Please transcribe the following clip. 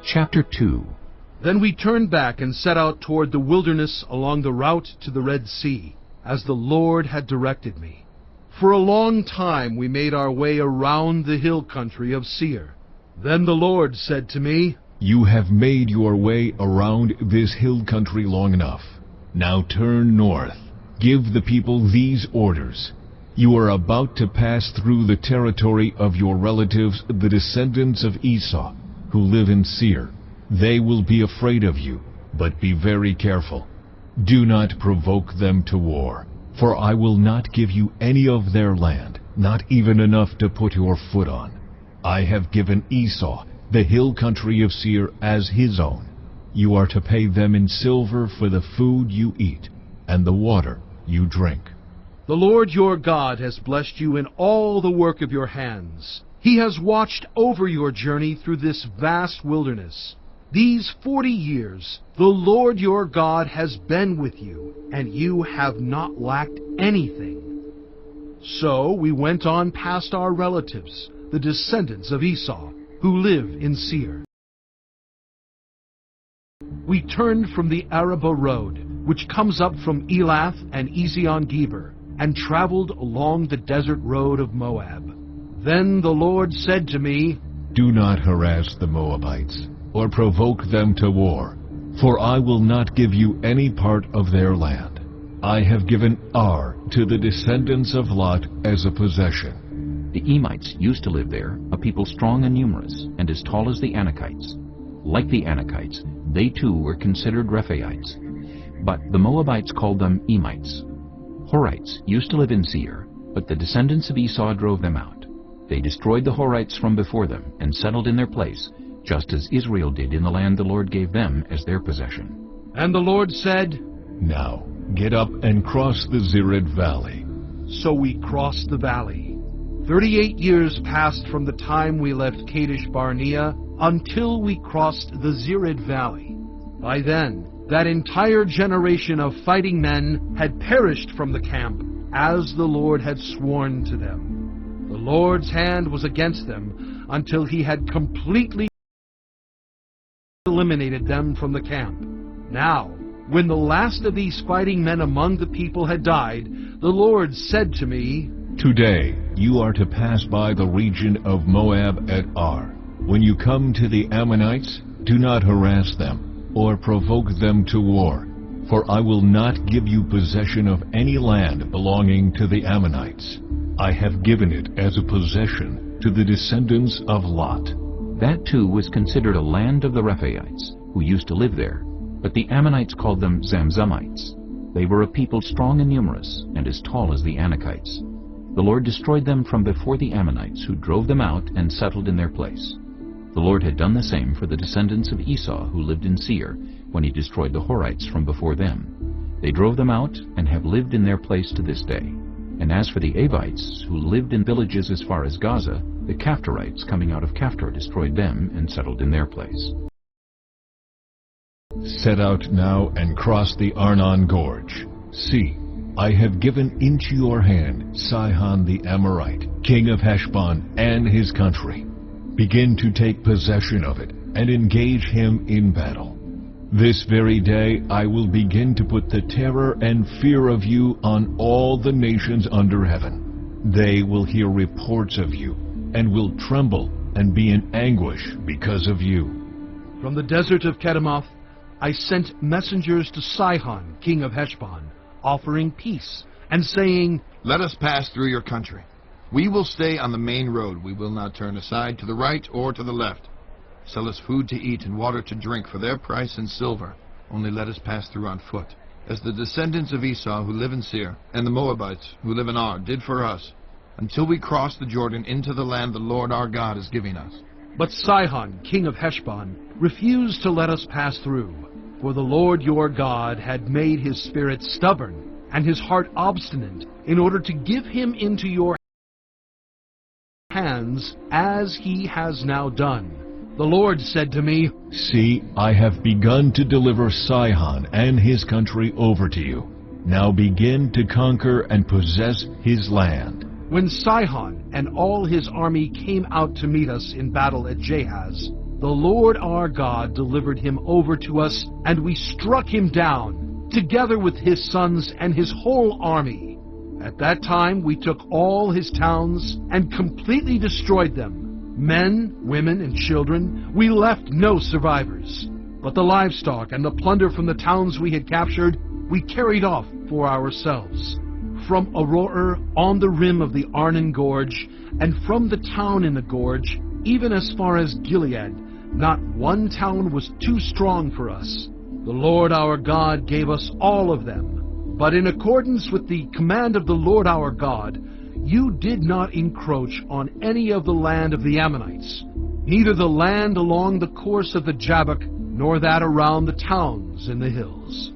Chapter 2. Then we turned back and set out toward the wilderness along the route to the Red Sea, as the Lord had directed me. For a long time we made our way around the hill country of Seir. Then the Lord said to me, You have made your way around this hill country long enough. Now turn north. Give the people these orders. You are about to pass through the territory of your relatives, the descendants of Esau, who live in Seir. They will be afraid of you, but be very careful. Do not provoke them to war, for I will not give you any of their land, not even enough to put your foot on. I have given Esau the hill country of Seir as his own. You are to pay them in silver for the food you eat and the water you drink. The Lord your God has blessed you in all the work of your hands. He has watched over your journey through this vast wilderness. These 40 years, the Lord your God has been with you, and you have not lacked anything. So we went on past our relatives, the descendants of Esau, who live in Seir. We turned from the Arabah road, which comes up from Elath and Ezion-Geber, and traveled along the desert road of Moab. Then the Lord said to me, Do not harass the Moabites, or provoke them to war, for I will not give you any part of their land. I have given Ar to the descendants of Lot as a possession. The Emites used to live there, a people strong and numerous, and as tall as the Anakites. Like the Anakites, they too were considered Rephaites, but the Moabites called them Emites. Horites used to live in Seir, but the descendants of Esau drove them out. They destroyed the Horites from before them and settled in their place, just as Israel did in the land the Lord gave them as their possession. And the Lord said, Now get up and cross the Zered Valley. So we crossed the valley. 38 years passed from the time we left Kadesh Barnea until we crossed the Zered Valley. By then, that entire generation of fighting men had perished from the camp, as the Lord had sworn to them. The Lord's hand was against them until he had completely eliminated them from the camp. Now, when the last of these fighting men among the people had died, the Lord said to me, Today you are to pass by the region of Moab at Ar. When you come to the Ammonites, do not harass them or provoke them to war, for I will not give you possession of any land belonging to the Ammonites. I have given it as a possession to the descendants of Lot. That too was considered a land of the Rephaites, who used to live there, but the Ammonites called them Zamzummites. They were a people strong and numerous, and as tall as the Anakites. The Lord destroyed them from before the Ammonites, who drove them out and settled in their place. The Lord had done the same for the descendants of Esau who lived in Seir, when he destroyed the Horites from before them. They drove them out and have lived in their place to this day. And as for the Avites, who lived in villages as far as Gaza, the Caphtorites coming out of Caphtor destroyed them and settled in their place. Set out now and cross the Arnon Gorge. See, I have given into your hand Sihon the Amorite, king of Heshbon, and his country. Begin to take possession of it, and engage him in battle. This very day I will begin to put the terror and fear of you on all the nations under heaven. They will hear reports of you, and will tremble and be in anguish because of you. From the desert of Kedemoth, I sent messengers to Sihon, king of Heshbon, offering peace, and saying, Let us pass through your country. We will stay on the main road. We will not turn aside to the right or to the left. Sell us food to eat and water to drink for their price in silver. Only let us pass through on foot, as the descendants of Esau who live in Seir, and the Moabites who live in Ar did for us, until we cross the Jordan into the land the Lord our God is giving us. But Sihon, king of Heshbon, refused to let us pass through, for the Lord your God had made his spirit stubborn and his heart obstinate, in order to give him into your hands, as he has now done. The Lord said to me, See, I have begun to deliver Sihon and his country over to you. Now begin to conquer and possess his land. When Sihon and all his army came out to meet us in battle at Jahaz, The Lord our God delivered him over to us, and we struck him down, together with his sons and his whole army. At that time we took all his towns and completely destroyed them. Men, women, and children, we left no survivors. But the livestock and the plunder from the towns we had captured, we carried off for ourselves. From Aroer on the rim of the Arnon Gorge, and from the town in the gorge, even as far as Gilead, not one town was too strong for us. The Lord our God gave us all of them. But in accordance with the command of the Lord our God, you did not encroach on any of the land of the Ammonites, neither the land along the course of the Jabbok, nor that around the towns in the hills.